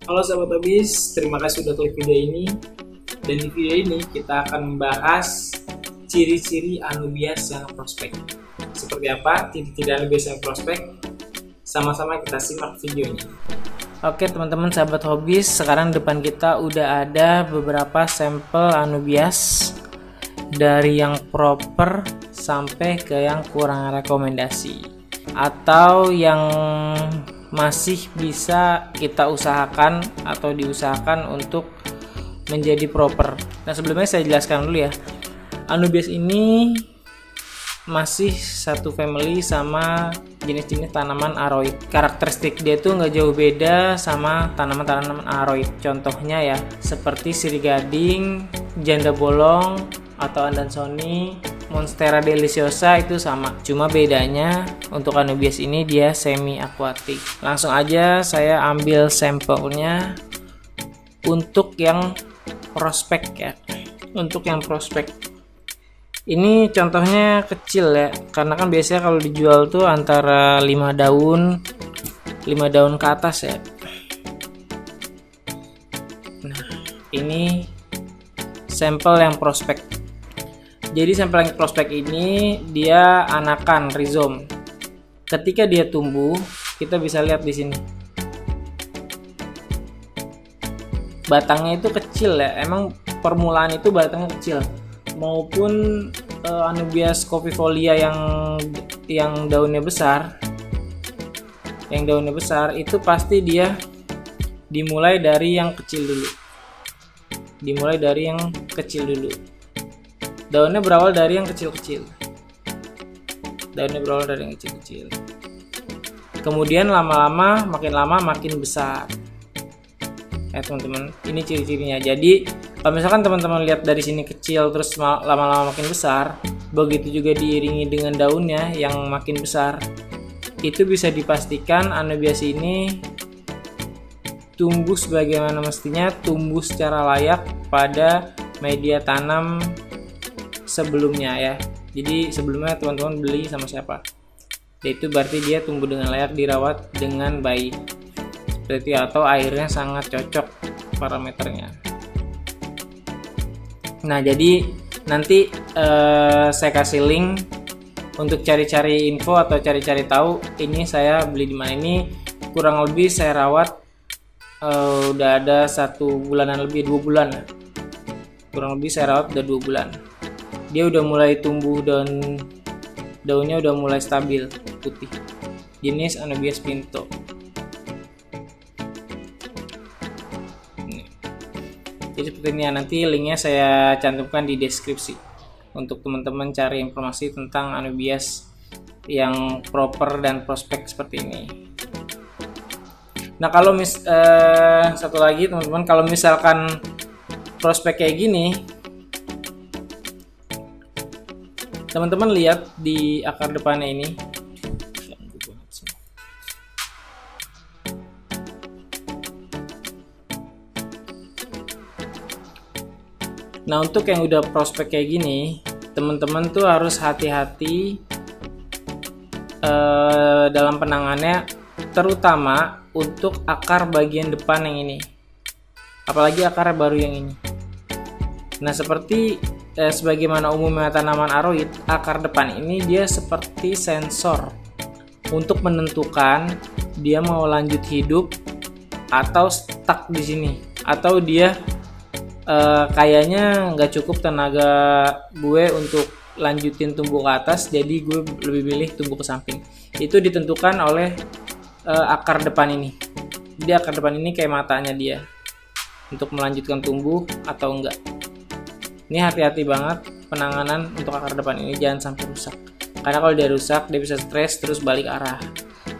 Halo sahabat Hobis, terima kasih sudah klik video ini. Dan di video ini kita akan membahas ciri-ciri anubias yang prospek. Seperti apa ciri-ciri anubias yang prospek? Sama-sama kita simak videonya. Oke teman-teman sahabat Hobis, sekarang depan kita udah ada beberapa sampel anubias dari yang proper sampai ke yang kurang rekomendasi atau yang masih bisa kita usahakan atau diusahakan untuk menjadi proper. Nah sebelumnya saya jelaskan dulu ya, anubias ini masih satu family sama jenis-jenis tanaman aroid. Karakteristik dia tuh nggak jauh beda sama tanaman-tanaman aroid. Contohnya ya seperti sirih gading, janda bolong atau Adansonii, Monstera deliciosa itu sama. Cuma bedanya untuk anubias ini dia semi akuatik. Langsung aja saya ambil sampelnya untuk yang prospek ya. Untuk yang prospek ini contohnya kecil ya, karena kan biasanya kalau dijual tuh antara 5 daun ke atas ya. Nah ini sampel yang prospek. Jadi sampel yang prospek ini dia anakan rhizome. Ketika dia tumbuh, kita bisa lihat di sini. Batangnya itu kecil ya. Emang permulaan itu batangnya kecil. Maupun anubias copifolia yang daunnya besar. Yang daunnya besar itu pasti dia dimulai dari yang kecil dulu. Dimulai dari yang kecil dulu. Daunnya berawal dari yang kecil-kecil. Kemudian lama-lama, makin lama makin besar. Ya teman-teman, ini ciri-cirinya. Jadi kalau misalkan teman-teman lihat dari sini kecil terus lama-lama makin besar, begitu juga diiringi dengan daunnya yang makin besar, itu bisa dipastikan anubias ini tumbuh sebagaimana mestinya, tumbuh secara layak pada media tanam sebelumnya ya. Jadi sebelumnya teman-teman beli sama siapa, itu berarti dia tumbuh dengan layak, dirawat dengan baik seperti, atau airnya sangat cocok parameternya. Nah jadi nanti saya kasih link untuk cari-cari info atau cari-cari tahu ini saya beli di mana. Ini kurang lebih saya rawat udah ada 1 bulanan lebih, 2 bulan ya. Kurang lebih saya rawat udah 2 bulan. Dia udah mulai tumbuh dan daunnya udah mulai stabil putih. Jenis anubias pinto. Jadi seperti ini ya, nanti linknya saya cantumkan di deskripsi untuk teman-teman cari informasi tentang anubias yang proper dan prospek seperti ini. Nah kalau satu lagi teman-teman, kalau misalkan prospek kayak gini, teman-teman lihat di akar depannya ini. Nah untuk yang udah prospek kayak gini, teman-teman tuh harus hati-hati dalam penanganannya, terutama untuk akar bagian depan yang ini, apalagi akar baru yang ini. Nah seperti sebagaimana umumnya tanaman aroid, akar depan ini dia seperti sensor untuk menentukan dia mau lanjut hidup atau stuck di sini, atau dia kayaknya nggak cukup tenaga gue untuk lanjutin tumbuh ke atas, jadi gue lebih milih tumbuh ke samping. Itu ditentukan oleh akar depan ini. Jadi akar depan ini kayak matanya dia untuk melanjutkan tumbuh atau enggak. Ini hati-hati banget penanganan untuk akar depan ini, jangan sampai rusak. Karena kalau dia rusak, dia bisa stres terus balik arah.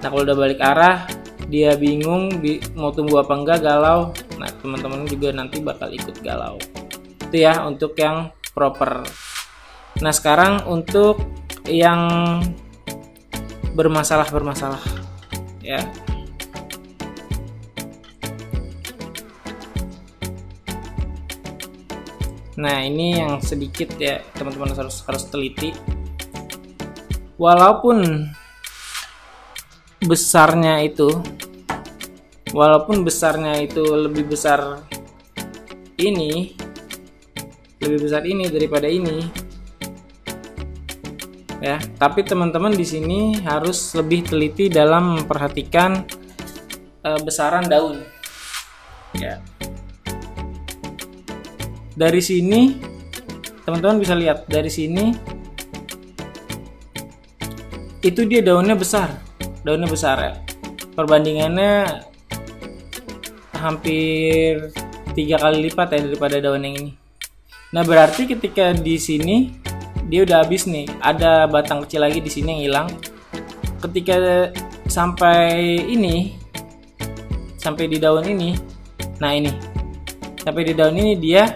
Nah kalau udah balik arah, dia bingung mau tumbuh apa enggak, galau. Nah teman-teman juga nanti bakal ikut galau. Itu ya untuk yang proper. Nah sekarang untuk yang bermasalah ya. Nah ini yang sedikit ya teman-teman harus teliti. Walaupun besarnya itu walaupun besarnya itu lebih besar ini daripada ini ya, tapi teman-teman di sini harus lebih teliti dalam memperhatikan besaran daun ya. Dari sini teman-teman bisa lihat, dari sini itu dia daunnya besar ya, perbandingannya hampir 3 kali lipat ya daripada daun yang ini. Nah, berarti ketika di sini dia udah habis nih, ada batang kecil lagi di sini yang hilang. Ketika sampai di daun ini, nah ini sampai di daun ini dia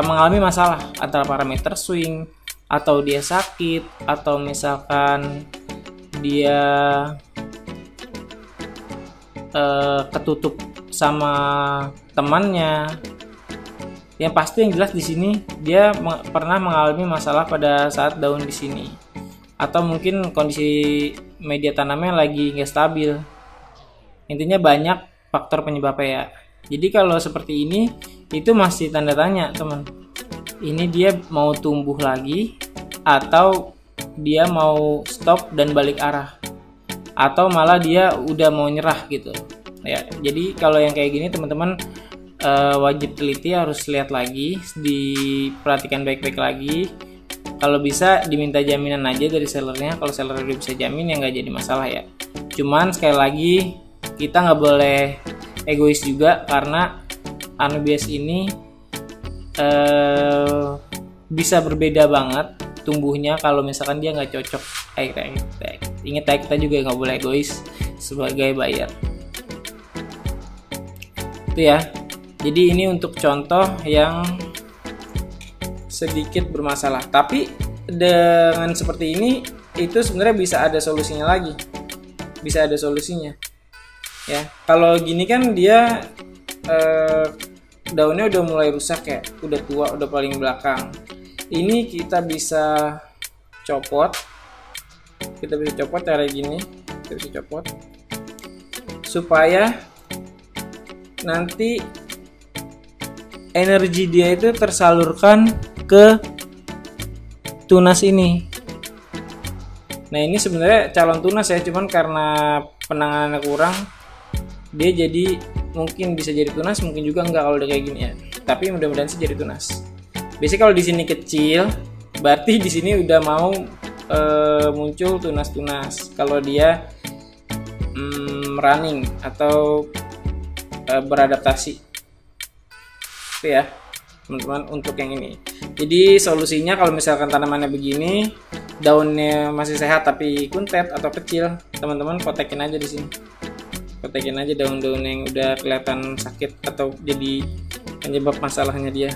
mengalami masalah antara parameter swing, atau dia sakit, atau misalkan dia ketutup sama temannya. Yang pasti yang jelas di sini dia pernah mengalami masalah pada saat daun di sini, atau mungkin kondisi media tanamnya lagi nggak stabil. Intinya banyak faktor penyebabnya ya. Jadi kalau seperti ini itu masih tanda tanya teman. Ini dia mau tumbuh lagi, atau dia mau stop dan balik arah, atau malah dia udah mau nyerah gitu ya. Jadi kalau yang kayak gini teman-teman wajib teliti, harus lihat lagi, diperhatikan baik-baik lagi. Kalau bisa diminta jaminan aja dari sellernya. Kalau seller udah bisa jamin ya nggak jadi masalah ya. Cuman sekali lagi kita nggak boleh egois juga, karena Anubias ini bisa berbeda banget tumbuhnya kalau misalkan dia nggak cocok. Ingat ya, kita juga nggak boleh egois sebagai buyer itu ya. Jadi ini untuk contoh yang sedikit bermasalah, tapi dengan seperti ini itu sebenarnya bisa ada solusinya lagi, ya. Kalau gini kan dia daunnya udah mulai rusak ya, udah tua, udah paling belakang. Ini kita bisa copot cara gini, kita bisa copot supaya nanti energi dia itu tersalurkan ke tunas ini. Nah, ini sebenarnya calon tunas ya, cuman karena penanganannya kurang, dia jadi mungkin bisa jadi tunas, mungkin juga enggak kalau udah kayak gini ya. Tapi mudah-mudahan sih jadi tunas. Biasanya kalau di sini kecil, berarti di sini udah mau muncul tunas-tunas. Kalau dia running atau beradaptasi. Itu ya teman-teman untuk yang ini. Jadi solusinya kalau misalkan tanamannya begini, daunnya masih sehat tapi kuntet atau kecil, teman-teman kotekin aja di sini. Kotekin aja daun-daun yang udah kelihatan sakit atau jadi penyebab masalahnya dia.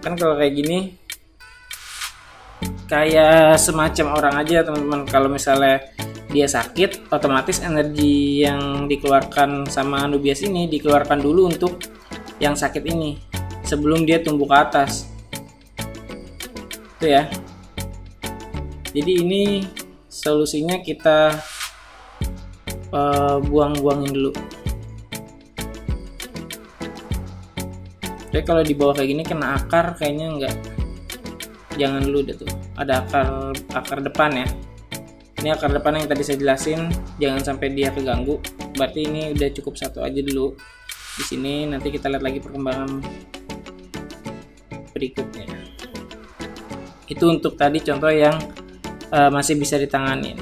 Kan kalau kayak gini kayak semacam orang aja teman-teman. Kalau misalnya dia sakit, otomatis energi yang dikeluarkan sama Anubias ini dikeluarkan dulu untuk yang sakit ini sebelum dia tumbuh ke atas. Itu ya. Jadi ini solusinya kita buang-buangin dulu. Jadi kalau di bawah kayak gini kena akar kayaknya enggak. Jangan dulu deh tuh. Ada akar depan ya. Ini akar depan yang tadi saya jelasin, jangan sampai dia keganggu. Berarti ini udah cukup satu aja dulu. Di sini nanti kita lihat lagi perkembangan berikutnya. Itu untuk tadi contoh yang masih bisa ditanganin.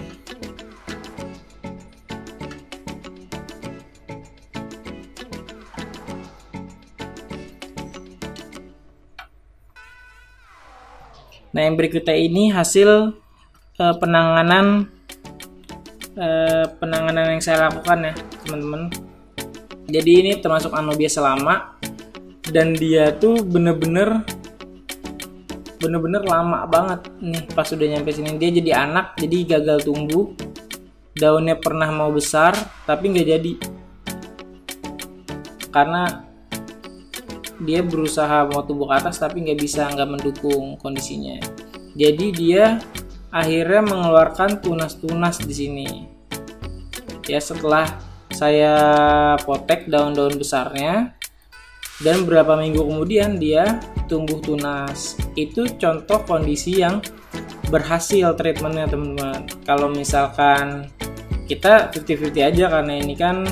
Nah, yang berikutnya ini hasil penanganan yang saya lakukan ya teman-teman. Jadi ini termasuk Anubias lama, dan dia tuh bener-bener lama banget nih. Pas udah nyampe sini dia jadi anak, jadi gagal tumbuh. Daunnya pernah mau besar tapi nggak jadi, karena dia berusaha mau tumbuh ke atas tapi nggak bisa, nggak mendukung kondisinya. Jadi dia akhirnya mengeluarkan tunas-tunas di sini. ya setelah saya potek daun-daun besarnya, dan beberapa minggu kemudian dia tumbuh tunas. Itu contoh kondisi yang berhasil treatmentnya teman-teman. Kalau misalkan kita 50-50 aja, karena ini kan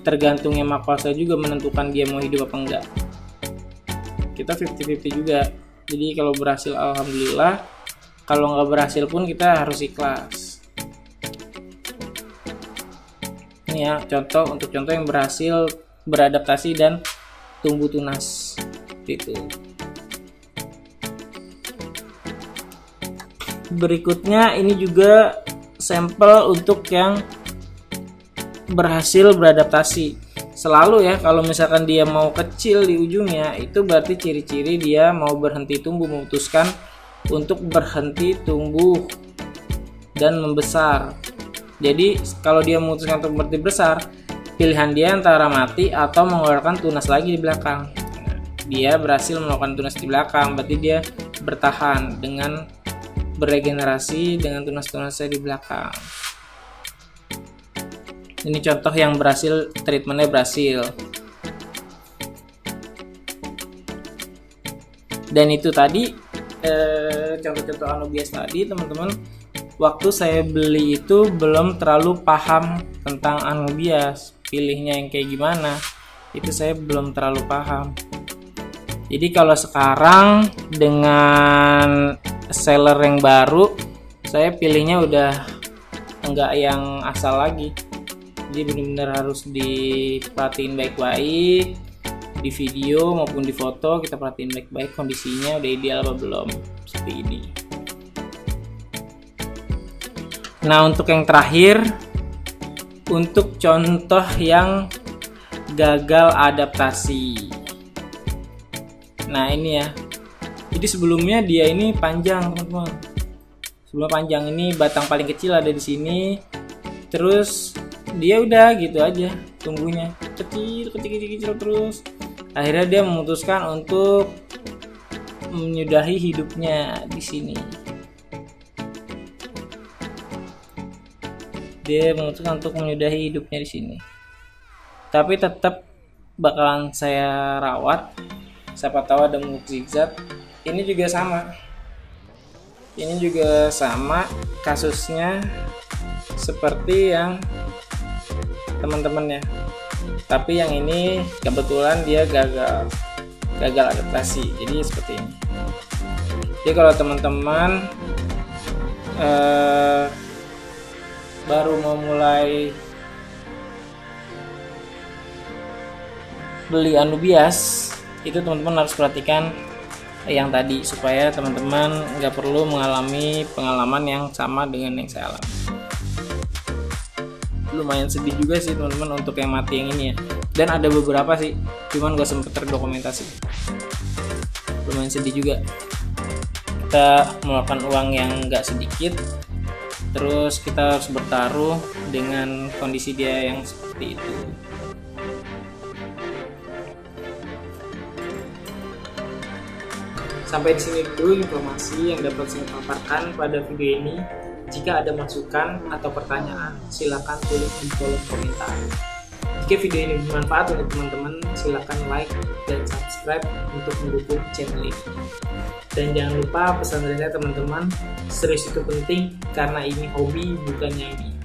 tergantungnya makosa juga menentukan dia mau hidup apa enggak. Kita 50-50 juga. Jadi kalau berhasil alhamdulillah, kalau nggak berhasil pun kita harus ikhlas. Ini ya untuk contoh yang berhasil beradaptasi dan tumbuh tunas gitu. Berikutnya ini juga sampel untuk yang berhasil beradaptasi. Selalu ya, kalau misalkan dia mau kecil di ujungnya, itu berarti ciri-ciri dia mau berhenti tumbuh, memutuskan untuk berhenti tumbuh dan membesar. Jadi kalau dia memutuskan untuk berhenti besar, pilihan dia antara mati atau mengeluarkan tunas lagi di belakang. Dia berhasil melakukan tunas di belakang, berarti dia bertahan dengan beregenerasi dengan tunas-tunasnya di belakang. Ini contoh yang berhasil, treatmentnya berhasil. Dan itu tadi contoh-contoh anubias tadi teman-teman. Waktu saya beli itu belum terlalu paham tentang anubias, pilihnya yang kayak gimana, itu saya belum terlalu paham. Jadi kalau sekarang dengan seller yang baru, saya pilihnya udah enggak yang asal lagi. Jadi benar-benar harus diperhatiin baik-baik, di video maupun di foto kita perhatiin baik-baik kondisinya udah ideal apa belum, seperti ini. Nah untuk yang terakhir, untuk contoh yang gagal adaptasi. Nah ini ya, jadi sebelumnya dia ini panjang teman-teman. Sebelum panjang ini batang paling kecil ada di sini, terus dia udah gitu aja tumbuhnya kecil terus. Akhirnya dia memutuskan untuk menyudahi hidupnya di sini. Dia memutuskan untuk menyudahi hidupnya di sini. Tapi tetap bakalan saya rawat. Siapa tahu ada mukjizat. Ini juga sama. Ini juga sama kasusnya seperti yang teman-temannya, tapi yang ini kebetulan dia gagal adaptasi, jadi seperti ini. Jadi kalau teman-teman baru mau mulai beli anubias, itu teman-teman harus perhatikan yang tadi supaya teman-teman nggak perlu mengalami pengalaman yang sama dengan yang saya alami. Lumayan sedih juga sih teman-teman untuk yang mati yang ini ya, dan ada beberapa sih cuman gak sempet terdokumentasi. Lumayan sedih juga, kita mengeluarkan uang yang gak sedikit, terus kita harus bertaruh dengan kondisi dia yang seperti itu. Sampai di sini dulu informasi yang dapat saya paparkan pada video ini. Jika ada masukan atau pertanyaan, silakan tulis di kolom komentar. Jika video ini bermanfaat untuk teman-teman, silakan like dan subscribe untuk mendukung channel ini. Dan jangan lupa pesan dari saya teman-teman, serius itu penting karena ini hobi bukan nyanyi.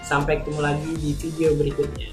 Sampai ketemu lagi di video berikutnya.